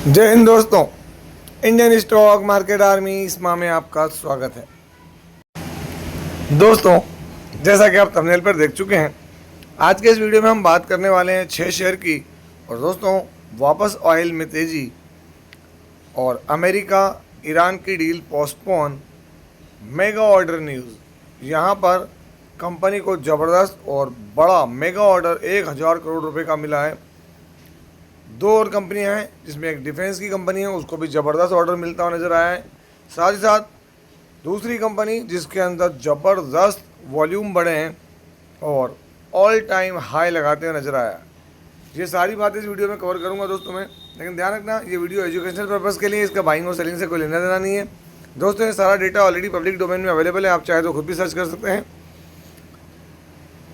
जय हिंद दोस्तों। Indian stock market army इसमा में आपका स्वागत है। दोस्तों, जैसा कि आप थंबनेल पर देख चुके हैं, आज के इस वीडियो में हम बात करने वाले हैं 6 शेयर की। और दोस्तों, वापस ऑयल में तेजी और अमेरिका ईरान की deal postpone, mega order news. यहाँ पर कंपनी को ज़बरदस्त और बड़ा मेगा ऑर्डर 1000 करोड़ रुपए का मिला है। दो और कंपनियां हैं, जिसमें एक डिफेंस की कंपनी है, उसको भी ज़बरदस्त ऑर्डर मिलता हुआ नज़र आया है। साथ ही साथ दूसरी कंपनी जिसके अंदर ज़बरदस्त वॉल्यूम बढ़े हैं और ऑल टाइम हाई लगाते हुए नज़र आया। ये सारी बातें इस वीडियो में कवर करूंगा दोस्तों मैं, लेकिन ध्यान रखना ये वीडियो एजुकेशनल पर्पज़ के लिए, इसका बाइंग और सेलिंग से कोई लेना देना नहीं है। दोस्तों, ये सारा डेटा ऑलरेडी पब्लिक डोमेन में अवेलेबल है, आप चाहे तो खुद भी सर्च कर सकते हैं।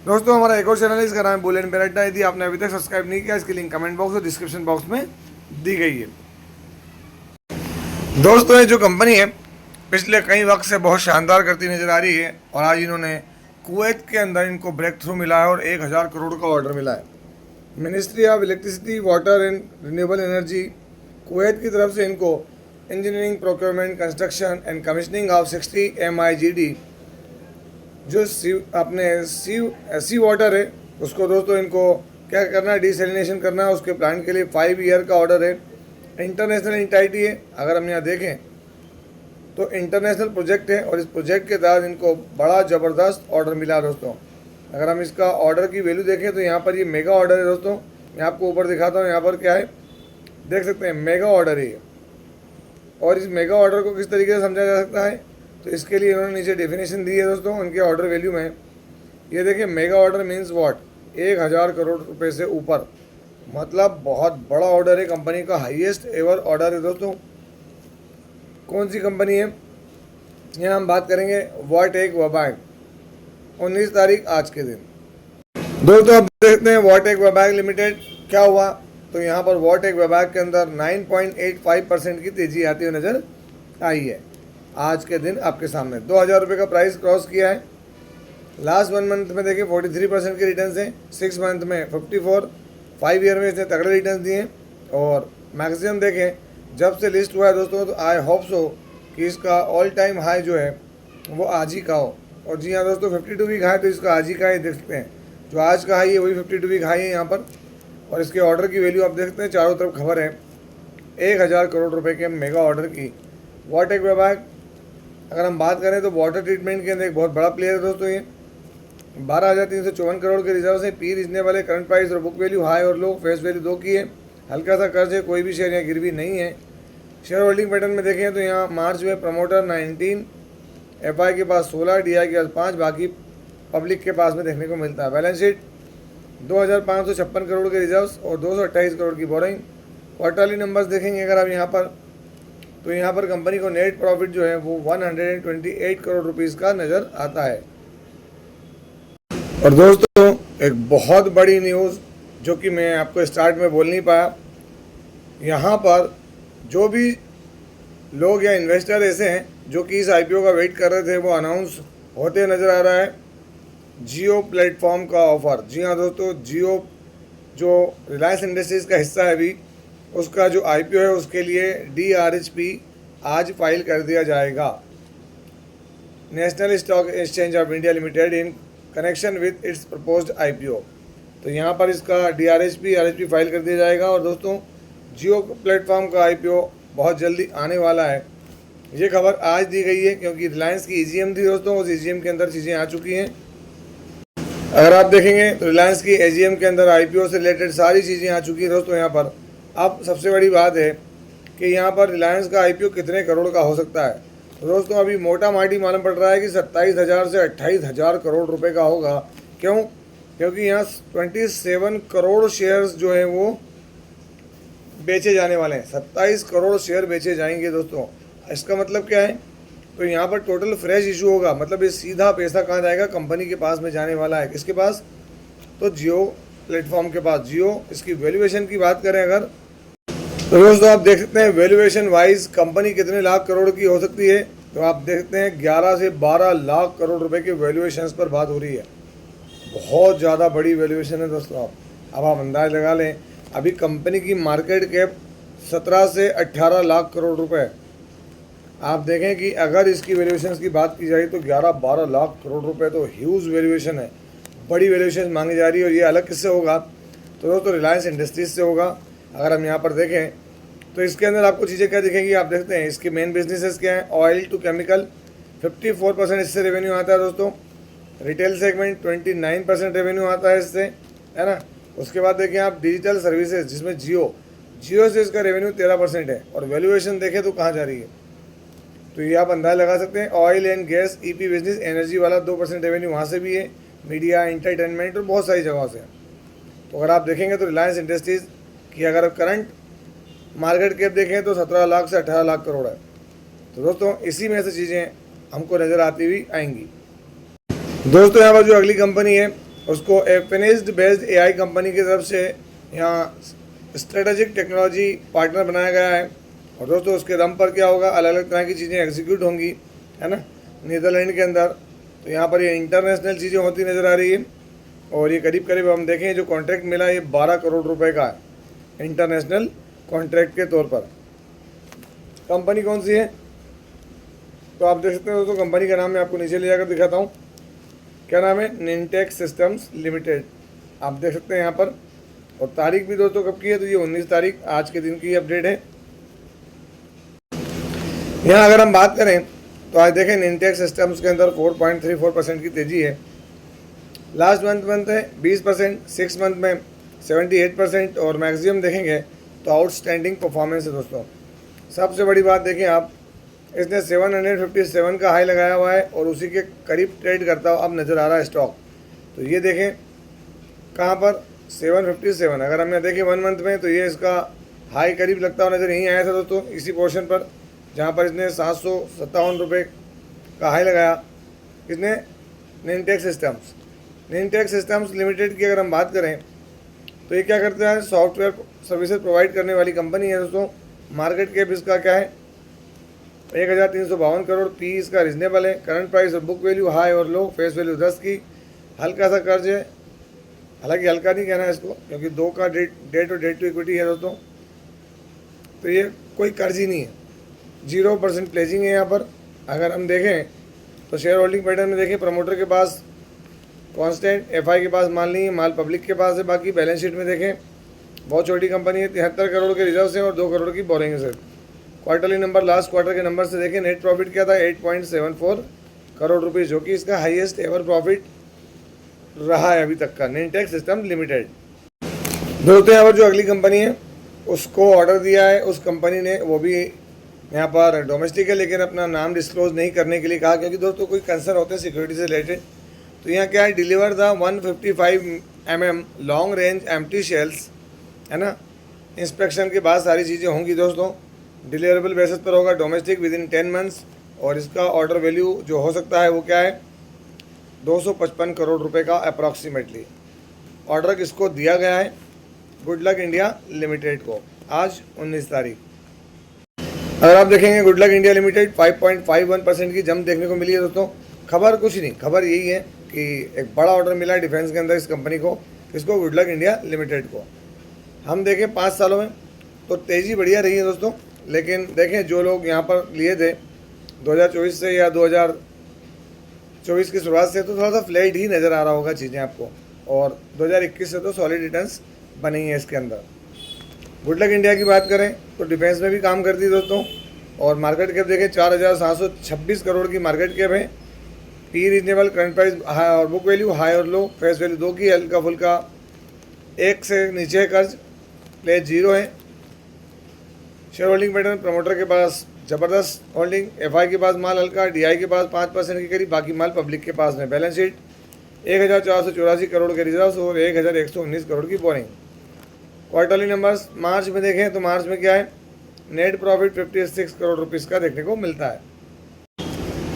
दोस्तों, हमारा एक और चैनल है, इसका नाम है बुल एंड बेयर अड्डा। यदि आपने अभी तक सब्सक्राइब नहीं किया, इसकी लिंक कमेंट बॉक्स और डिस्क्रिप्शन बॉक्स में दी गई है। दोस्तों, ये जो कंपनी है पिछले कई वक्त से बहुत शानदार करती नज़र आ रही है और आज इन्होंने कुवैत के अंदर इनको ब्रेक थ्रू मिला है और 1000 करोड़ का ऑर्डर मिला है। Ministry of electricity, water and renewable energy Kuwait की तरफ से इनको engineering, procurement, construction and commissioning of 60 MIGD जो सी वाटर है उसको दोस्तों इनको क्या करना है, डिसैलिनेशन करना है। उसके प्लांट के लिए 5 ईयर का ऑर्डर है। इंटरनेशनल एंटाइटी है, अगर हम यहाँ देखें तो इंटरनेशनल प्रोजेक्ट है और इस प्रोजेक्ट के तहत इनको बड़ा ज़बरदस्त ऑर्डर मिला है दोस्तों। अगर हम इसका ऑर्डर की वैल्यू देखें तो यहाँ पर ये मेगा ऑर्डर है दोस्तों। मैं आपको ऊपर दिखाता हूँ, यहाँ पर क्या है देख सकते हैं, मेगा ऑर्डर है। और इस मेगा ऑर्डर को किस तरीके से समझा जा सकता है, तो इसके लिए इन्होंने नीचे डेफिनेशन दी है दोस्तों उनके ऑर्डर वैल्यू में। ये देखिए, mega order means what, 1000 crore रुपए से ऊपर, मतलब बहुत बड़ा ऑर्डर है, कंपनी का हाईएस्ट एवर ऑर्डर है दोस्तों। कौन सी कंपनी है, यहाँ हम बात करेंगे वॉटेक वेबैग, 19 तारीख आज के दिन। दोस्तों, अब देखते हैं वॉटेक वेबैग लिमिटेड क्या हुआ। तो यहाँ पर वॉटेक वेबैग के अंदर 9.85% की तेजी आती हुई नज़र आई है। आज के दिन आपके सामने 2000 रुपये का प्राइस क्रॉस किया है। लास्ट 1 मंथ में देखिए 43% के रिटर्न हैं, 6 मंथ में 54, 5 ईयर में इसने तगड़े रिटर्न दिए। और मैक्सिमम देखें जब से लिस्ट हुआ है दोस्तों, तो आई होप सो कि इसका ऑल टाइम हाई जो है वो आज ही का हो। और जी हाँ दोस्तों, 52 वीक हाई तो इसका आज ही का ही देख सकते हैं। जो आज का हाई है वही 52 वीक हाई है यहाँ पर। और इसके ऑर्डर की वैल्यू आप देख सकते हैं, चारों तरफ खबर है 1000 करोड़ रुपये के मेगा ऑर्डर की। वॉटेक वेबैग अगर हम बात करें तो वाटर ट्रीटमेंट के अंदर एक बहुत बड़ा प्लेयर है दोस्तों। ये 12,354 करोड़ के रिजर्व है। पी रीजनेबल है, करंट प्राइस और बुक वैल्यू हाई और लो, फेस वैल्यू 2 की है। हल्का सा कर्ज है, कोई भी शेयर यहाँ गिरवी नहीं है। शेयर होल्डिंग पैटर्न में देखें तो यहाँ मार्च में प्रमोटर 19, FI के पास 16, DI के पास 5, बाकी पब्लिक के पास में देखने को मिलता है। बैलेंस शीट 2556 करोड़ के रिजर्व्स और 228 करोड़ की बोरिंग। क्वार्टरली नंबर्स देखेंगे अगर आप यहाँ पर, तो यहाँ पर कंपनी को नेट प्रॉफिट जो है वो 128 करोड़ रुपीस का नज़र आता है। और दोस्तों, एक बहुत बड़ी न्यूज़ जो कि मैं आपको स्टार्ट में बोल नहीं पाया, यहाँ पर जो भी लोग या इन्वेस्टर ऐसे हैं जो कि इस IPO का वेट कर रहे थे, वो अनाउंस होते नज़र आ रहा है। जियो प्लेटफॉर्म का ऑफ़र, जी हाँ दोस्तों, जियो जो रिलायंस इंडस्ट्रीज़ का हिस्सा है अभी, उसका जो IPO है उसके लिए DRHP आज फाइल कर दिया जाएगा, national stock exchange of India limited, in connection with its proposed IPO। तो यहाँ पर इसका RHP फाइल कर दिया जाएगा। और दोस्तों, जियो प्लेटफॉर्म का IPO बहुत जल्दी आने वाला है। ये खबर आज दी गई है क्योंकि रिलायंस की AGM थी दोस्तों, उस AGM के अंदर चीज़ें आ चुकी हैं। अगर आप देखेंगे तो रिलायंस की AGM के अंदर IPO से रिलेटेड सारी चीज़ें आ चुकी हैं दोस्तों। यहाँ पर अब सबसे बड़ी बात है कि यहाँ पर रिलायंस का IPO कितने करोड़ का हो सकता है। तो दोस्तों, अभी मोटा माटी मालूम पड़ रहा है कि 27,000 से 28,000 करोड़ रुपए का होगा। क्यों? क्योंकि यहाँ 27 करोड़ शेयर्स जो हैं वो बेचे जाने वाले हैं। 27 करोड़ शेयर बेचे जाएंगे दोस्तों। इसका मतलब क्या है, तो यहाँ पर टोटल फ्रेश इशू होगा, मतलब ये सीधा पैसा कहाँ जाएगा, कंपनी के पास में जाने वाला है। किसके पास? तो जियो प्लेटफॉर्म के पास। जियो, इसकी वैल्यूएशन की बात करें अगर, तो दोस्तों आप देख सकते हैं वैल्यूएशन वाइज कंपनी कितने लाख करोड़ की हो सकती है। तो आप देख सकते हैं 11 से 12 लाख करोड़ रुपए के वैल्यूएशंस पर बात हो रही है। बहुत ज़्यादा बड़ी वैल्यूएशन है दोस्तों। अब आप अंदाज लगा लें, अभी कंपनी की मार्केट कैप 17 से 18 लाख करोड़ रुपए। आप देखें कि अगर इसकी वैल्यूएशन की बात की जाए तो 11-12 लाख करोड़ रुपए तो ह्यूज वैल्यूएशन है, बड़ी वैल्यूएशन मांगी जा रही है। और ये अलग किससे होगा? तो दोस्तों रिलायंस इंडस्ट्रीज से होगा। अगर हम यहाँ पर देखें तो इसके अंदर आपको चीज़ें क्या दिखेंगी, आप देखते हैं इसके मेन बिजनेसेस क्या हैं। ऑयल टू केमिकल 54% इससे रेवेन्यू आता है दोस्तों। रिटेल सेगमेंट 29% रेवेन्यू आता है इससे, है ना। उसके बाद देखें आप डिजिटल सर्विसेज, जिसमें जियो से इसका रेवेन्यू 13% है। और वैल्यूएशन देखें तो कहाँ जा रही है, तो ये आप अंदाज़ा लगा सकते हैं। Oil and gas, EP business, energy वाला 2% रेवेन्यू वहाँ से भी है, मीडिया, एंटरटेनमेंट और बहुत सारी जगहों से। तो अगर आप देखेंगे तो रिलायंस इंडस्ट्रीज़ की अगर करंट मार्केट कैप देखें तो 17 लाख से 18 लाख करोड़ है। तो दोस्तों इसी में से चीज़ें हमको नज़र आती हुई आएंगी। दोस्तों यहाँ पर जो अगली कंपनी है उसको एफिनिज्ड बेस्ड एआई कंपनी की तरफ से यहाँ स्ट्रेटेजिक टेक्नोलॉजी पार्टनर बनाया गया है। और दोस्तों उसके दम पर क्या होगा, अलग अलग तरह की चीज़ें एग्जीक्यूट होंगी, है ना, नीदरलैंड के अंदर। तो यहाँ पर ये इंटरनेशनल चीज़ें होती नज़र आ रही है। और ये करीब करीब हम देखें जो कॉन्ट्रैक्ट मिला ये 12 करोड़ रुपए का है इंटरनेशनल कॉन्ट्रैक्ट के तौर पर। कंपनी कौन सी है, तो आप देख सकते हैं दोस्तों, कंपनी का नाम मैं आपको नीचे ले जाकर दिखाता हूँ। क्या नाम है? निनटेक सिस्टम्स लिमिटेड। आप देख सकते हैं यहाँ पर। और तारीख भी दोस्तों कब की है, तो ये 19 तारीख आज के दिन की अपडेट है। यहाँ अगर हम बात करें तो आज देखें निनटेक सिस्टम्स के अंदर 4.34% की तेज़ी है। लास्ट मंथ है 20%, 6 मंथ में 78% और मैक्सिमम देखेंगे तो आउटस्टैंडिंग परफॉर्मेंस है दोस्तों। सबसे बड़ी बात देखें आप, इसने 757 का हाई लगाया हुआ है और उसी के करीब ट्रेड करता हुआ अब नज़र आ रहा है स्टॉक। तो ये देखें कहाँ पर 757। अगर हम यहाँ देखें 1 मंथ में तो ये इसका हाई करीब लगता हुआ नज़र यहीं आया था दोस्तों, इसी पोर्शन पर जहाँ पर इसने 757 रुपये का हाई लगाया। किसने? निनटेक सिस्टम्स लिमिटेड की अगर हम बात करें तो ये क्या करता है, सॉफ्टवेयर सर्विसेज प्रोवाइड करने वाली कंपनी है दोस्तों। मार्केट कैप इसका क्या है, 1352 करोड़। पी इसका रिजनेबल है। करंट प्राइस और बुक वैल्यू हाई और लो। फेस वैल्यू 10 की। हल्का सा कर्ज है, हालांकि हल्का नहीं कहना है इसको क्योंकि 2 का डेट और डेट टू इक्विटी है दोस्तों। तो ये कोई कर्ज ही नहीं है, 0% प्लेजिंग है यहाँ पर। अगर हम देखें तो शेयर होल्डिंग पैटर्न में देखें, प्रमोटर के पास कांस्टेंट, एफआई के पास माल नहीं है, माल पब्लिक के पास है। बाकी बैलेंस शीट में देखें बहुत छोटी कंपनी है, 73 करोड़ के रिजर्व हैं और 2 करोड़ की बोरिंग है। क्वार्टरली नंबर, लास्ट क्वार्टर के नंबर से देखें, नेट प्रॉफिट क्या था 8.74 करोड़ रुपये, जो कि इसका हाईएस्ट एवर प्रॉफिट रहा है अभी तक का, निनटेक सिस्टम लिमिटेड। दोस्तों यहाँ पर जो अगली कंपनी है उसको ऑर्डर दिया है उस कंपनी ने, वो भी यहाँ पर डोमेस्टिक है लेकिन अपना नाम डिस्क्लोज नहीं करने के लिए कहा, क्योंकि दोस्तों कोई कंसर्न होते हैं सिक्योरिटी से रिलेटेड। तो यहाँ क्या है, deliver the 155 mm long range empty shells, है ना। इंस्पेक्शन के बाद सारी चीज़ें होंगी दोस्तों, डिलीवरेबल बेसिस पर होगा, डोमेस्टिक विद इन 10 मंथ्स। और इसका ऑर्डर वैल्यू जो हो सकता है वो क्या है, 255 करोड़ रुपए का अप्रॉक्सीमेटली। ऑर्डर किसको दिया गया है? गुड लक इंडिया लिमिटेड को, आज 19 तारीख। अगर आप देखेंगे गुड लक इंडिया लिमिटेड 5.51% की जंप देखने को मिली है दोस्तों। खबर कुछ नहीं, खबर यही है कि एक बड़ा ऑर्डर मिला है डिफेंस के अंदर इस कंपनी को, किसको? गुड लक इंडिया लिमिटेड को। हम देखें 5 सालों में तो तेज़ी बढ़िया रही है दोस्तों, लेकिन देखें जो लोग यहाँ पर लिए थे 2024 से या 2024 की शुरुआत से तो थोड़ा सा फ्लैट ही नज़र आ रहा होगा चीज़ें आपको, और 2021 से तो सॉलिड रिटर्न्स बनी है इसके अंदर। गुड लक इंडिया की बात करें तो डिफेंस में भी काम करती है दोस्तों, और मार्केट कैप देखें 4726 करोड़ की मार्केट कैप है। P reasonable, current price high और बुक वैल्यू हाई और लो। फेस वैल्यू 2 की, हल्का फुल्का 1 से नीचे कर्ज, प्लेज 0 है। शेयर होल्डिंग पैटर्न, प्रमोटर के पास ज़बरदस्त होल्डिंग, एफआई के पास माल हल्का, डीआई के पास 5% के करीब, बाकी माल पब्लिक के पास में। बैलेंस शीट 1484 करोड़ के रिजर्व और 1119 करोड़ की बोरिंग। क्वार्टरली नंबर्स मार्च में देखें तो मार्च में क्या है, नेट प्रॉफिट 56 करोड़ रुपीस का देखने को मिलता है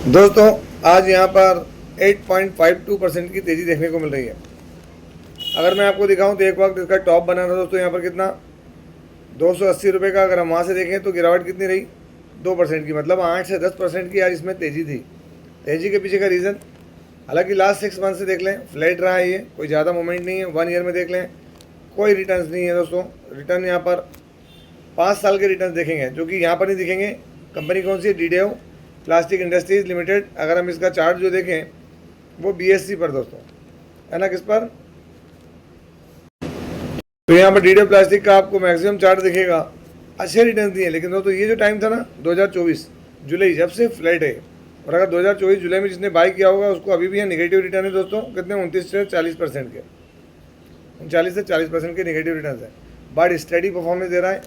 दोस्तों। आज यहाँ पर 8.52% की तेज़ी देखने को मिल रही है। अगर मैं आपको दिखाऊं तो एक वक्त इसका टॉप बना था दोस्तों यहाँ पर कितना, 280 रुपये का। अगर हम वहाँ से देखें तो गिरावट कितनी रही, 2% की, मतलब 8 से 10% की आज इसमें तेज़ी थी। तेज़ी के पीछे का रीज़न, हालांकि लास्ट 6 मंथ से देख लें फ्लैट रहा है, ये कोई ज़्यादा मूवमेंट नहीं है। 1 ईयर में देख लें कोई रिटर्न्स नहीं है दोस्तों। रिटर्न यहाँ पर 5 साल के रिटर्न देखेंगे, जो कि यहाँ पर नहीं दिखेंगे। कंपनी कौन सी है? डीडेओ प्लास्टिक इंडस्ट्रीज लिमिटेड। अगर हम इसका चार्ट जो देखें वो BSE पर दोस्तों है ना, किस पर? तो यहाँ पर डीडेओ प्लास्टिक का आपको मैक्सिमम चार्ट दिखेगा, अच्छे रिटर्न दिए। लेकिन दोस्तों ये जो टाइम था ना 2024 जुलाई, जब से फ्लैट है। और अगर 2024 जुलाई में जिसने बाई किया होगा उसको अभी भी यहाँ निगेटिव रिटर्न है दोस्तों। कितने? 29 से 40% के, 39 से 40% के निगेटिव रिटर्न है। बट स्टडी परफॉर्मेंस दे रहा है।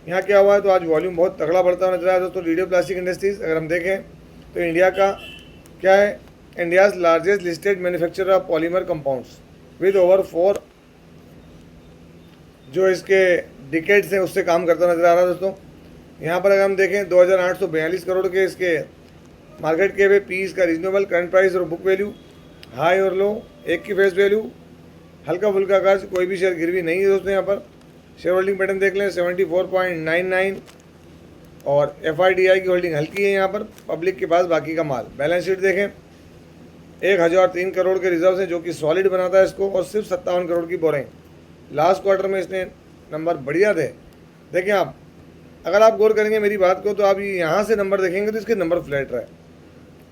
यहाँ क्या हुआ है? तो आज वॉल्यूम बहुत तगड़ा बढ़ता हुआ नजर आया दोस्तों। डीडेओ प्लास्टिक इंडस्ट्रीज अगर हम देखें तो इंडिया का क्या है? India's largest listed manufacturer of polymer compounds with over 4 जो इसके डिकेड्स हैं उससे काम करता नजर आ रहा है दोस्तों। यहाँ पर अगर हम देखें 2842 करोड़ के इसके मार्केट के वे, पी इसका रीजनेबल, करंट प्राइस और बुक वैल्यू, हाई और लो, एक की फेस वैल्यू, हल्का फुल्का कर्ज, कोई भी शेयर गिरवी नहीं है दोस्तों। यहाँ पर शेयर होल्डिंग पैटर्न देख लें 74.99 और FIDI की होल्डिंग हल्की है यहाँ पर पब्लिक के पास, बाकी का माल। बैलेंस शीट देखें 1003 करोड़ के रिजर्व हैं जो कि सॉलिड बनाता है इसको, और सिर्फ 57 करोड़ की बोरिंग। लास्ट क्वार्टर में इसने नंबर बढ़िया थे। देखें आप, अगर आप गौर करेंगे मेरी बात को तो आप यहाँ से नंबर देखेंगे तो इसके नंबर फ्लैट रहे।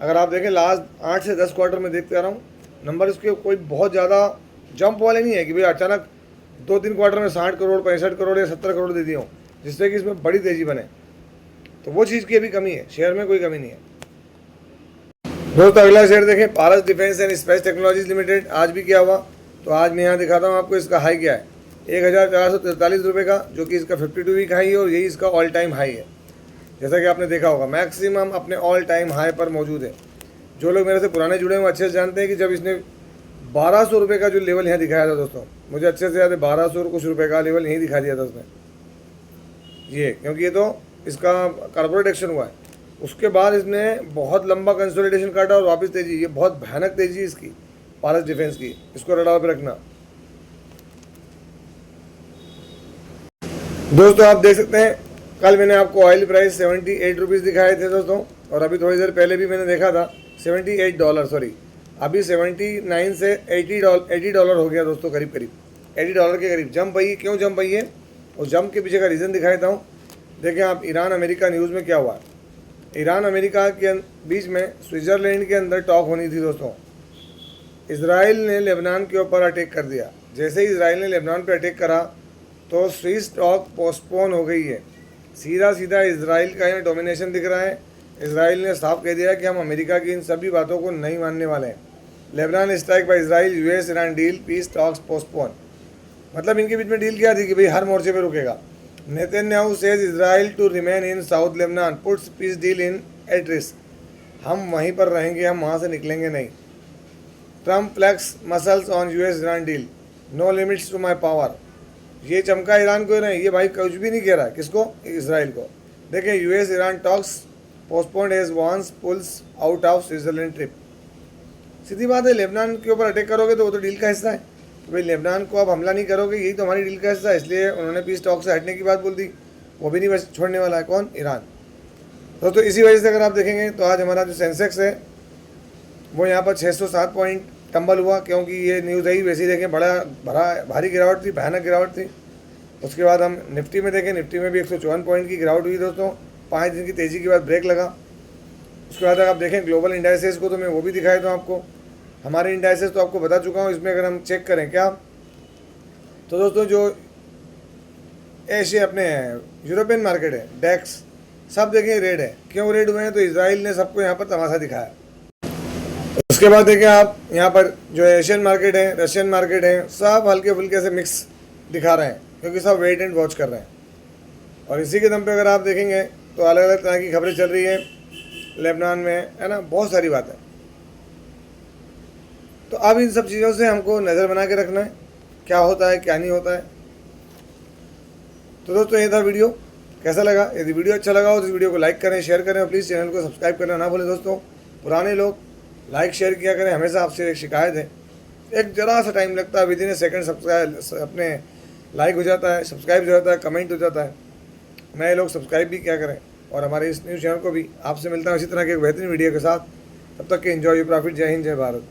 अगर आप देखें लास्ट 8 से 10 क्वार्टर में देखते आ रहा हूँ, नंबर इसके कोई बहुत ज़्यादा जंप वाले नहीं है कि भाई अचानक 2-3 क्वार्टर में 60 करोड़ 65 करोड़ या 70 करोड़ दे दिए हों जिससे कि इसमें बड़ी तेज़ी बने। तो वो चीज़ की अभी कमी है, शेयर में कोई कमी नहीं है दोस्तों। अगला शेयर देखें Paras Defence and Space Technologies Limited. आज भी क्या हुआ? तो आज मैं यहाँ दिखाता हूँ आपको। इसका हाई क्या है? 1443 रुपये का, जो कि इसका 52 वीक हाई है और यही इसका ऑल टाइम हाई है। जैसा कि आपने देखा होगा मैक्सिमम अपने ऑल टाइम हाई पर मौजूद है। जो लोग मेरे से पुराने जुड़े हैं वो अच्छे से जानते हैं कि जब इसने 1200 रुपये का जो लेवल यहाँ दिखाया था दोस्तों, मुझे अच्छे से याद है 1200 कुछ रुपये का लेवल यहीं दिखा दिया था उसने ये, क्योंकि ये तो इसका कॉर्पोरेट एक्शन हुआ है। उसके बाद इसने बहुत लंबा कंसोलिडेशन काटा और वापस तेजी। ये बहुत भयानक तेजी इसकी पारस डिफेंस की, इसको रडार पे रखना दोस्तों। आप देख सकते हैं कल मैंने आपको ऑयल प्राइस 78 रुपीज़ दिखाए थे दोस्तों, और अभी थोड़ी देर पहले भी मैंने देखा था $78, सॉरी अभी 79 से $80 हो गया दोस्तों, करीब करीब $80 के करीब जंप आई है। क्यों जंप आई है? और जंप के पीछे का रीज़न दिखा देता हूँ। देखें आप, ईरान अमेरिका न्यूज़ में क्या हुआ है। ईरान अमेरिका के बीच में स्विट्ज़रलैंड के अंदर टॉक होनी थी दोस्तों। इसराइल ने लेबनान के ऊपर अटैक कर दिया। जैसे ही इसराइल ने लेबनान पर अटैक करा तो स्विस टॉक पोस्टपोन हो गई है। सीधा सीधा इसराइल का यहाँ डोमिनेशन दिख रहा है। इसराइल ने साफ कह दिया कि हम अमेरिका की इन सभी बातों को नहीं मानने वाले हैं। Lebanon strike by Israel, US Iran deal, peace talks postpone. मतलब इनके बीच में डील क्या थी कि भाई हर मोर्चे पे रुकेगा। Netanyahu says Israel to remain in south Lebanon puts peace deal in at risk. हम वहीं पर रहेंगे, हम वहाँ से निकलेंगे नहीं। Trump flex muscles on US Iran deal, no limits to my power. ये चमका ईरान को नहीं, ये भाई कुछ भी नहीं कह रहा है। किसको? इसराइल को। देखें US Iran talks postponed as Vance pulls out of Switzerland trip. सीधी बात है, लेबनान के ऊपर अटैक करोगे तो वो तो डील का हिस्सा है। तो भाई लेबनान को आप हमला नहीं करोगे, यही तो हमारी डील का हिस्सा है। इसलिए उन्होंने पीस टॉक से हटने की बात बोल दी। वो भी नहीं बस छोड़ने वाला है। कौन? ईरान। दोस्तों इसी वजह से अगर आप देखेंगे तो आज हमारा जो सेंसेक्स है वो यहाँ पर 607 पॉइंट टम्बल हुआ, क्योंकि ये न्यूज़ आई। वैसे ही देखें भारी गिरावट थी, भयानक गिरावट थी। उसके बाद हम निफ्टी में देखें, निफ्टी में भी 154 पॉइंट की गिरावट हुई दोस्तों। 5 दिन की तेज़ी के बाद ब्रेक लगा। उसके बाद अगर आप देखें ग्लोबल इंडाइसेस को, तो मैं वो भी दिखाया था आपको। हमारे इंडाइसेस तो आपको बता चुका हूँ। इसमें अगर हम चेक करें क्या, तो दोस्तों जो एशिया अपने यूरोपियन मार्केट है, डेक्स, सब देखें रेड है। क्यों रेड हुए हैं? तो इसराइल ने सबको यहाँ पर तमाशा दिखाया। उसके बाद देखें आप यहाँ पर जो एशियन मार्केट है, रशियन मार्केट है, सब हल्के फुल्के से मिक्स दिखा रहे हैं, क्योंकि सब वेट एंड वॉच कर रहे हैं। और इसी के दम पे अगर आप देखेंगे तो अलग अलग तरह की खबरें चल रही है लेबनान में, है ना, बहुत सारी बातें। तो अब इन सब चीज़ों से हमको नज़र बना के रखना है, क्या होता है क्या नहीं होता है। तो दोस्तों ये था वीडियो। कैसा लगा? यदि वीडियो अच्छा लगा हो तो इस वीडियो को लाइक करें, शेयर करें और प्लीज़ चैनल को सब्सक्राइब करना ना भूलें दोस्तों। पुराने लोग लाइक शेयर किया करें, हमेशा आपसे एक शिकायत है, एक जरा सा टाइम लगता है, with in A second subscribe अपने लाइक हो जाता है, सब्सक्राइब हो जाता है, कमेंट हो जाता है। नए लोग सब्सक्राइब भी क्या करें, और हमारे इस न्यूज़ चैनल को भी। आपसे मिलता हूँ इसी तरह के एक बेहतरीन वीडियो के साथ। तब तक के एंजॉय योर प्रॉफिट। जय हिंद, जय भारत।